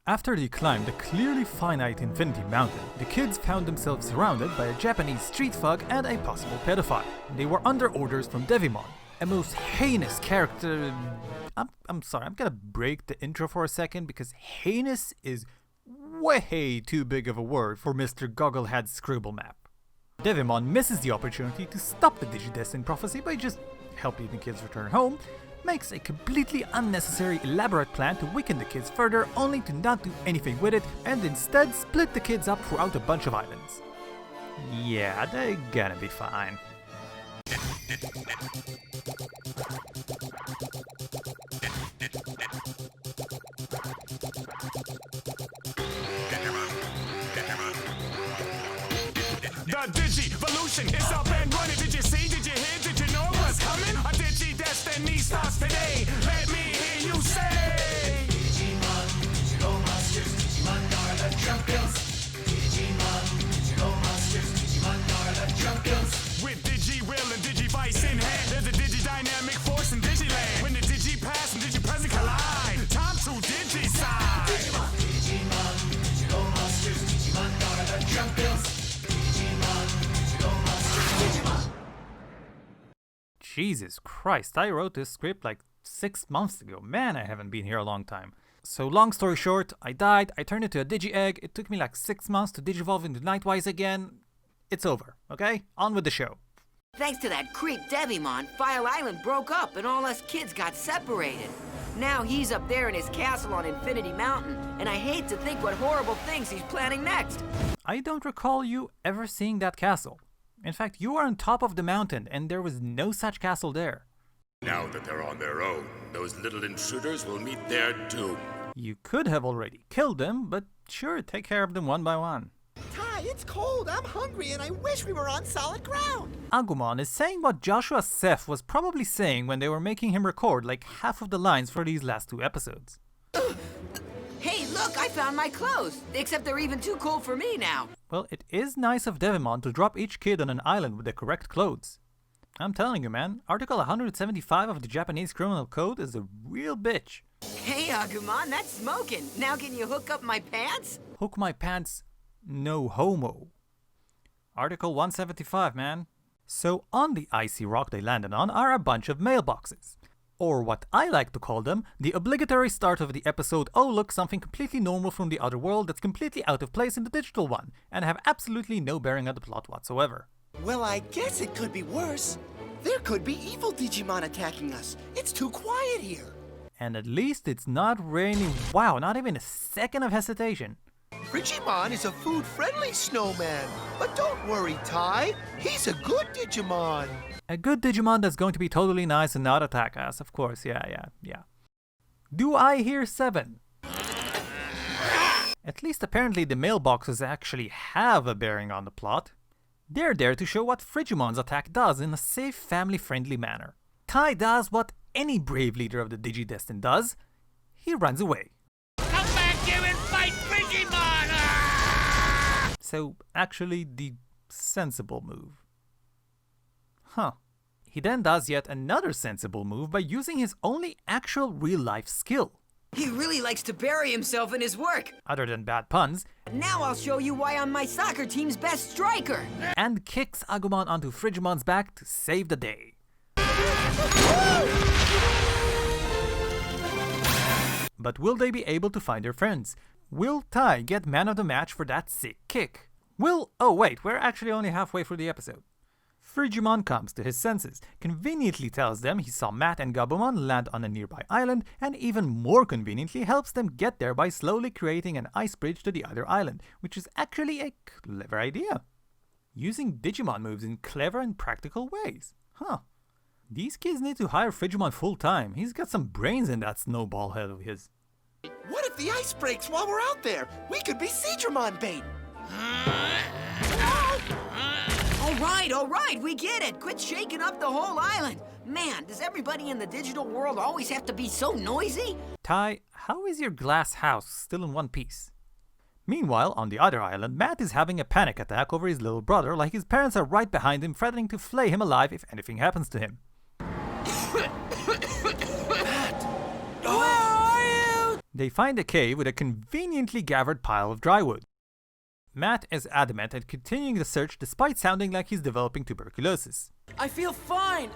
After they climbed the clearly finite Infinity Mountain, the kids found themselves surrounded by a Japanese street thug and a possible pedophile. They were under orders from Digimon, a most heinous character. I'm sorry, I'm gonna break the intro for a second because heinous is way too big of a word for Mr. Gogglehead's scribble map. Digimon misses the opportunity to stop the Digidestined prophecy by just helping the kids return home, makes a completely unnecessary elaborate plan to weaken the kids further only to not do anything with it and instead split the kids up throughout a bunch of islands. Yeah, they're gonna be fine. The Digivolution is up and running. Did you see? Did you hear? Did you know what's coming? A Digi-Destiny starts today. Let me hear you say Digimon, digital monsters, Digimon are the champions. Digimon, digital monsters, Digimon are the champions. With Digi-Will and Digivice in hand, there's a Digi-Dynamic force in Digiland. When the Digi-Past and Digi-Present collide, time to Digi-Side. Digimon, digital monsters, Digimon are the champions. Jesus Christ, I wrote this script like 6 months ago. Man, I haven't been here a long time. So long story short, I died, I turned into a Digi-Egg, it took me like 6 months to digivolve into Nightwize again. It's over, okay? On with the show. Thanks to that creep Devimon, File Island broke up and all us kids got separated. Now he's up there in his castle on Infinity Mountain, and I hate to think what horrible things he's planning next. I don't recall you ever seeing that castle. In fact, you are on top of the mountain, and there was no such castle there. Now that they're on their own, those little intruders will meet their doom. You could have already killed them, but sure, take care of them one by one. Ty, it's cold, I'm hungry, and I wish we were on solid ground. Agumon is saying what Joshua Seth was probably saying when they were making him record like half of the lines for these last 2 episodes. Hey, look, I found my clothes. Except they're even too cool for me now. Well, it is nice of Devimon to drop each kid on an island with the correct clothes. I'm telling you, man, Article 175 of the Japanese Criminal Code is a real bitch. Hey, Agumon, that's smoking. Now can you hook up my pants? Hook my pants, no homo. Article 175, man. So on the icy rock they landed on are a bunch of mailboxes. Or what I like to call them, the obligatory start of the episode, oh look, something completely normal from the other world that's completely out of place in the digital one, and have absolutely no bearing on the plot whatsoever. Well, I guess it could be worse. There could be evil Digimon attacking us. It's too quiet here. And at least it's not raining. Wow, not even a second of hesitation. Frigimon is a food-friendly snowman. But don't worry, Ty. He's a good Digimon. A good Digimon that's going to be totally nice and not attack us, of course, yeah. Do I hear 7? At least apparently the mailboxes actually have a bearing on the plot. They're there to show what Frigimon's attack does in a safe, family-friendly manner. Tai does what any brave leader of the Digidestined does. He runs away. Come back here and fight Frigimon! So, actually, the sensible move. Huh. He then does yet another sensible move by using his only actual real-life skill. He really likes to bury himself in his work. Other than bad puns. Now I'll show you why I'm my soccer team's best striker. And kicks Agumon onto Frigimon's back to save the day. But will they be able to find their friends? Will Tai get man of the match for that sick kick? Oh wait, we're actually only halfway through the episode. Frigimon comes to his senses, conveniently tells them he saw Matt and Gabumon land on a nearby island, and even more conveniently helps them get there by slowly creating an ice bridge to the other island, which is actually a clever idea. Using Digimon moves in clever and practical ways. Huh. These kids need to hire Frigimon full time. He's got some brains in that snowball head of his. What if the ice breaks while we're out there? We could be Seedramon bait. All right, we get it. Quit shaking up the whole island. Man, does everybody in the digital world always have to be so noisy? Tai, how is your glass house still in one piece? Meanwhile, on the other island, Matt is having a panic attack over his little brother, like his parents are right behind him, threatening to flay him alive if anything happens to him. Matt! Where are you? They find a cave with a conveniently gathered pile of dry wood. Matt is adamant at continuing the search despite sounding like he's developing tuberculosis. I feel fine!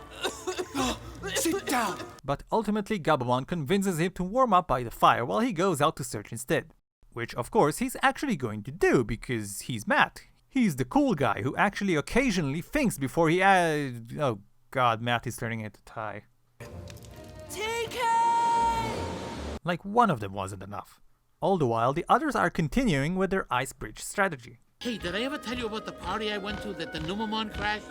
Sit down. But ultimately Gabumon convinces him to warm up by the fire while he goes out to search instead. Which of course he's actually going to do because he's Matt. He's the cool guy who actually occasionally thinks before he oh god, Matt is turning into Tai. TK! Like one of them wasn't enough. All the while, the others are continuing with their ice bridge strategy. Hey, did I ever tell you about the party I went to that the Numamon crashed?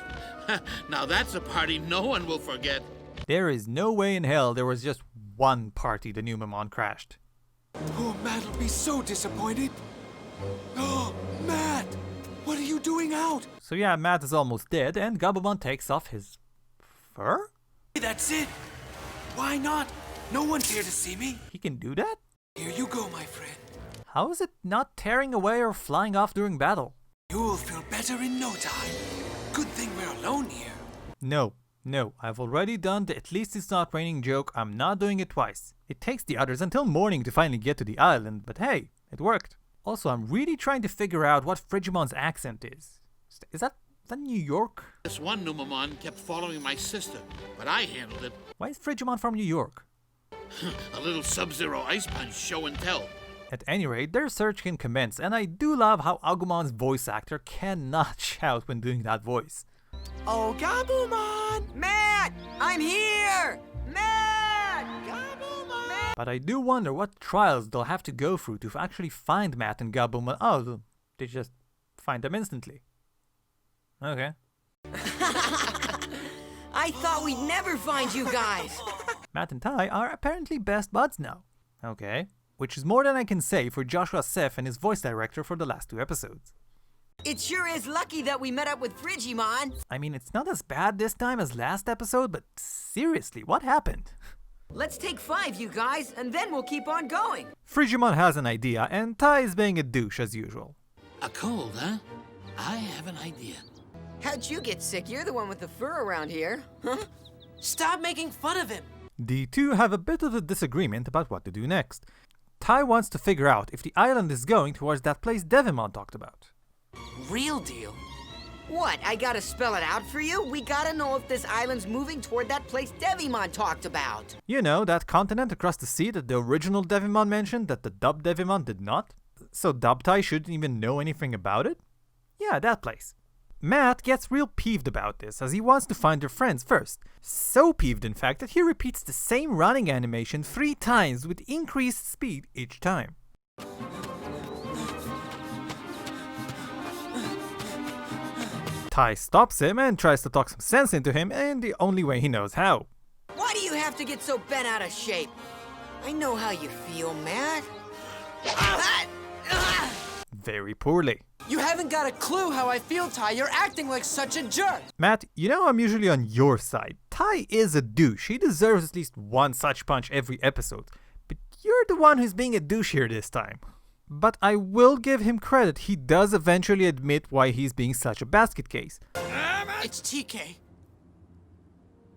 Now that's a party no one will forget. There is no way in hell there was just one party the Numamon crashed. Oh, Matt'll be so disappointed. Oh, Matt! What are you doing out? So yeah, Matt is almost dead and Gabumon takes off his fur? That's it. Why not? No one's here to see me. He can do that? Here you go, my friend. How is it not tearing away or flying off during battle? You'll feel better in no time. Good thing we're alone here. No, I've already done the at least it's not raining joke. I'm not doing it twice. It takes the others until morning to finally get to the island, but hey, it worked. Also, I'm really trying to figure out what Frigimon's accent is. Is that New York? This one Numamon kept following my sister, but I handled it. Why is Frigimon from New York? A little Sub-Zero ice punch show and tell. At any rate, their search can commence, and I do love how Agumon's voice actor cannot shout when doing that voice. Oh, Gabumon! Matt! I'm here! Matt! Gabumon! Matt! But I do wonder what trials they'll have to go through to actually find Matt and Gabumon. Oh, they just find them instantly. Okay. I thought we'd never find you guys! Matt and Tai are apparently best buds now. Okay. Which is more than I can say for Joshua Seth and his voice director for the last 2 episodes. It sure is lucky that we met up with Frigimon. I mean, it's not as bad this time as last episode, but seriously, what happened? Let's take 5, you guys, and then we'll keep on going. Frigimon has an idea, and Tai is being a douche as usual. A cold, huh? I have an idea. How'd you get sick? You're the one with the fur around here. Huh? Stop making fun of him! The two have a bit of a disagreement about what to do next. Tai wants to figure out if the island is going towards that place Devimon talked about. Real deal. What, I gotta spell it out for you? We gotta know if this island's moving toward that place Devimon talked about. You know, that continent across the sea that the original Devimon mentioned that the dub Devimon did not? So Dub Tai shouldn't even know anything about it? Yeah, that place. Matt gets real peeved about this, as he wants to find their friends first. So peeved, in fact, that he repeats the same running animation 3 times with increased speed each time. Tai stops him and tries to talk some sense into him in the only way he knows how. Why do you have to get so bent out of shape? I know how you feel, Matt. Very poorly. You haven't got a clue how I feel, Tai. You're acting like such a jerk. Matt, you know I'm usually on your side. Tai is a douche. He deserves at least one such punch every episode. But you're the one who's being a douche here this time. But I will give him credit. He does eventually admit why he's being such a basket case. It's TK.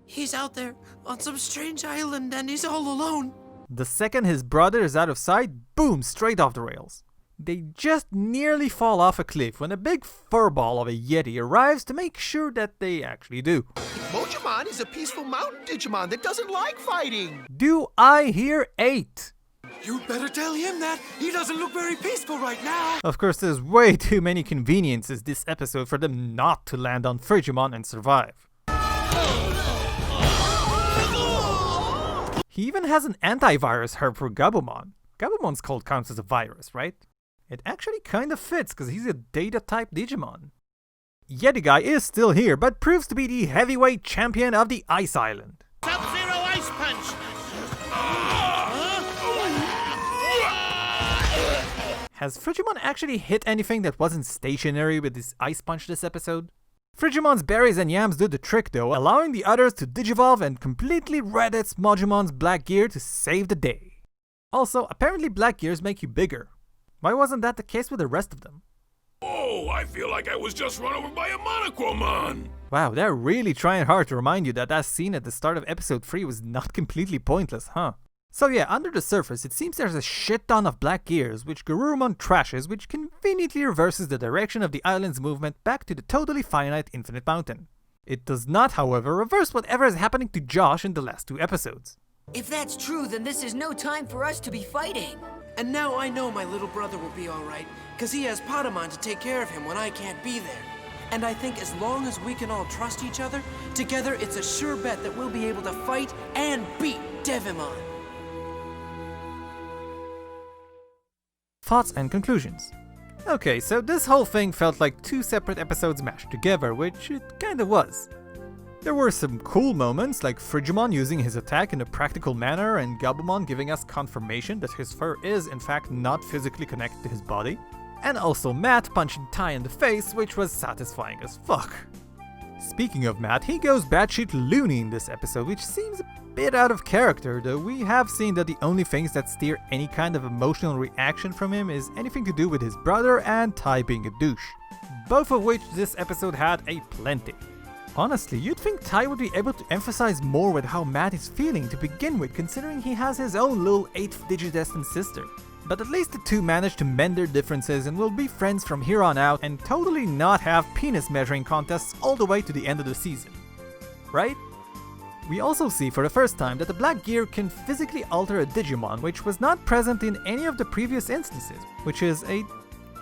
He's out there on some strange island and he's all alone. The second his brother is out of sight, boom, straight off the rails. They just nearly fall off a cliff when a big furball of a Yeti arrives to make sure that they actually do. Mojimon is a peaceful mountain Digimon that doesn't like fighting. Do I hear 8? You'd better tell him that. He doesn't look very peaceful right now. Of course, there's way too many conveniences this episode for them not to land on Frigimon and survive. He even has an antivirus herb for Gabumon. Gabumon's cold counts as a virus, right? It actually kinda fits because he's a data-type Digimon. Yeti Guy is still here, but proves to be the heavyweight champion of the Ice Island. Sub-Zero ice punch! Has Frigimon actually hit anything that wasn't stationary with his Ice Punch this episode? Frigimon's berries and yams do the trick though, allowing the others to digivolve and completely red its Mojimon's black gear to save the day. Also, apparently black gears make you bigger. Why wasn't that the case with the rest of them? Oh, I feel like I was just run over by a Monochromon! Wow, they're really trying hard to remind you that that scene at the start of episode 3 was not completely pointless, huh? So yeah, under the surface, it seems there's a shit ton of black gears, which Garurumon trashes, which conveniently reverses the direction of the island's movement back to the totally finite Infinite Mountain. It does not, however, reverse whatever is happening to Josh in the last 2 episodes. If that's true, then this is no time for us to be fighting. And now I know my little brother will be alright, because he has Patamon to take care of him when I can't be there. And I think as long as we can all trust each other, together it's a sure bet that we'll be able to fight and beat Devimon. Thoughts and conclusions. Okay, so this whole thing felt like 2 separate episodes mashed together, which it kinda was. There were some cool moments, like Frigimon using his attack in a practical manner and Gabumon giving us confirmation that his fur is in fact not physically connected to his body. And also Matt punching Tai in the face, which was satisfying as fuck. Speaking of Matt, he goes batshit loony in this episode, which seems a bit out of character, though we have seen that the only things that steer any kind of emotional reaction from him is anything to do with his brother and Tai being a douche. Both of which this episode had a plenty. Honestly, you'd think Tai would be able to emphasize more with how Matt is feeling to begin with, considering he has his own little 8th Digidestined sister. But at least the two managed to mend their differences and will be friends from here on out and totally not have penis measuring contests all the way to the end of the season. Right? We also see for the first time that the Black Gear can physically alter a Digimon, which was not present in any of the previous instances, which is a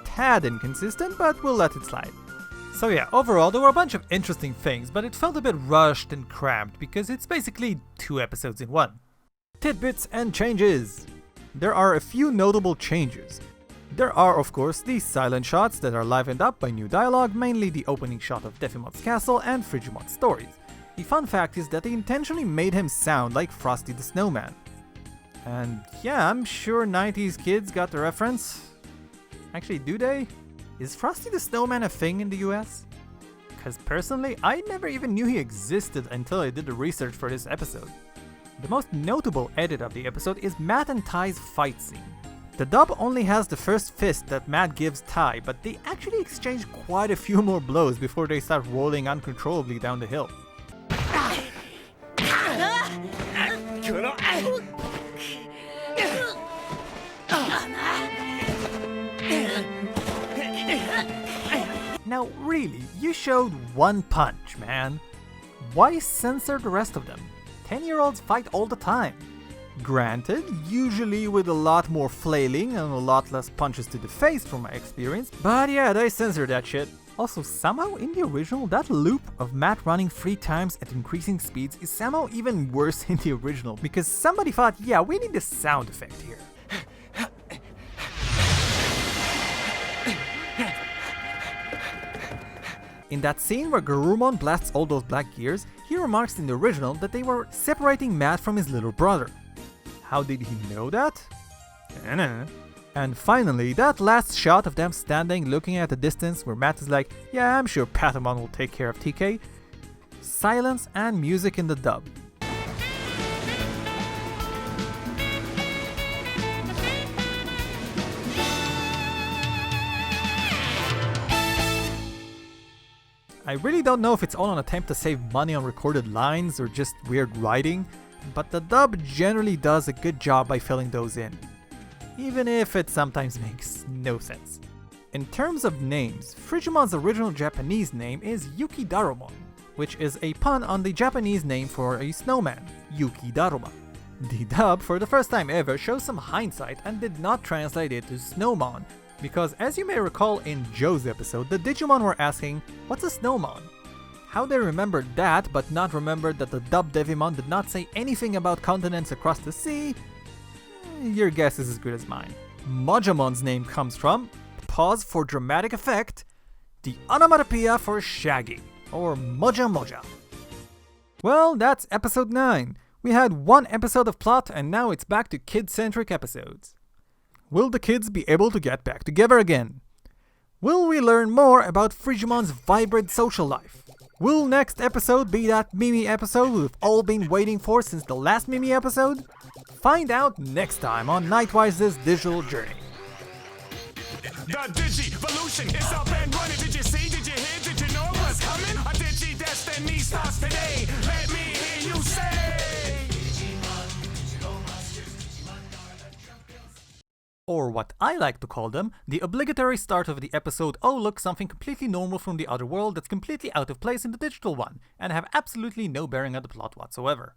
tad inconsistent, but we'll let it slide. So yeah, overall there were a bunch of interesting things, but it felt a bit rushed and cramped because it's basically 2 episodes in one. Tidbits and changes. There are a few notable changes. There are of course these silent shots that are livened up by new dialogue, mainly the opening shot of Devimon's castle and Frigimon's stories. The fun fact is that they intentionally made him sound like Frosty the Snowman. And yeah, I'm sure 90s kids got the reference. Actually, do they? Is Frosty the Snowman a thing in the US? Cause personally, I never even knew he existed until I did the research for this episode. The most notable edit of the episode is Matt and Tai's fight scene. The dub only has the first fist that Matt gives Tai, but they actually exchange quite a few more blows before they start rolling uncontrollably down the hill. Now really, you showed one punch, man. Why censor the rest of them? 10-year-olds fight all the time. Granted, usually with a lot more flailing and a lot less punches to the face from my experience, but yeah, they censored that shit. Also, somehow in the original, that loop of Matt running 3 times at increasing speeds is somehow even worse in the original, because somebody thought, yeah, we need a sound effect here. In that scene where Garurumon blasts all those black gears, he remarks in the original that they were separating Matt from his little brother. How did he know that? And finally, that last shot of them standing looking at the distance where Matt is like, yeah, I'm sure Patamon will take care of TK. Silence and music in the dub. I really don't know if it's all an attempt to save money on recorded lines or just weird writing, but the dub generally does a good job by filling those in, even if it sometimes makes no sense. In terms of names, Frigimon's original Japanese name is Yukidarumon, which is a pun on the Japanese name for a snowman, Yukidaruma. The dub, for the first time ever, shows some hindsight and did not translate it to Snowmon, because as you may recall in Joe's episode, the Digimon were asking, what's a Snowmon? How they remembered that, but not remembered that the dubbed Devimon did not say anything about continents across the sea, your guess is as good as mine. Mojamon's name comes from, pause for dramatic effect, the onomatopoeia for Shaggy, or Moja Moja. Well, that's episode 9. We had 1 episode of plot and now it's back to kid-centric episodes. Will the kids be able to get back together again? Will we learn more about Frigimon's vibrant social life? Will next episode be that Mimi episode we've all been waiting for since the last Mimi episode? Find out next time on Nightwize's digital journey. The Digivolution is up and running. Did you see? Did you hear? Did you know what's coming? A Digi-Destiny starts today. Let me hear you say. Digimon, Digimon, Or what I like to call them, the obligatory start of the episode look, something completely normal from the other world that's completely out of place in the digital one, and have absolutely no bearing on the plot whatsoever.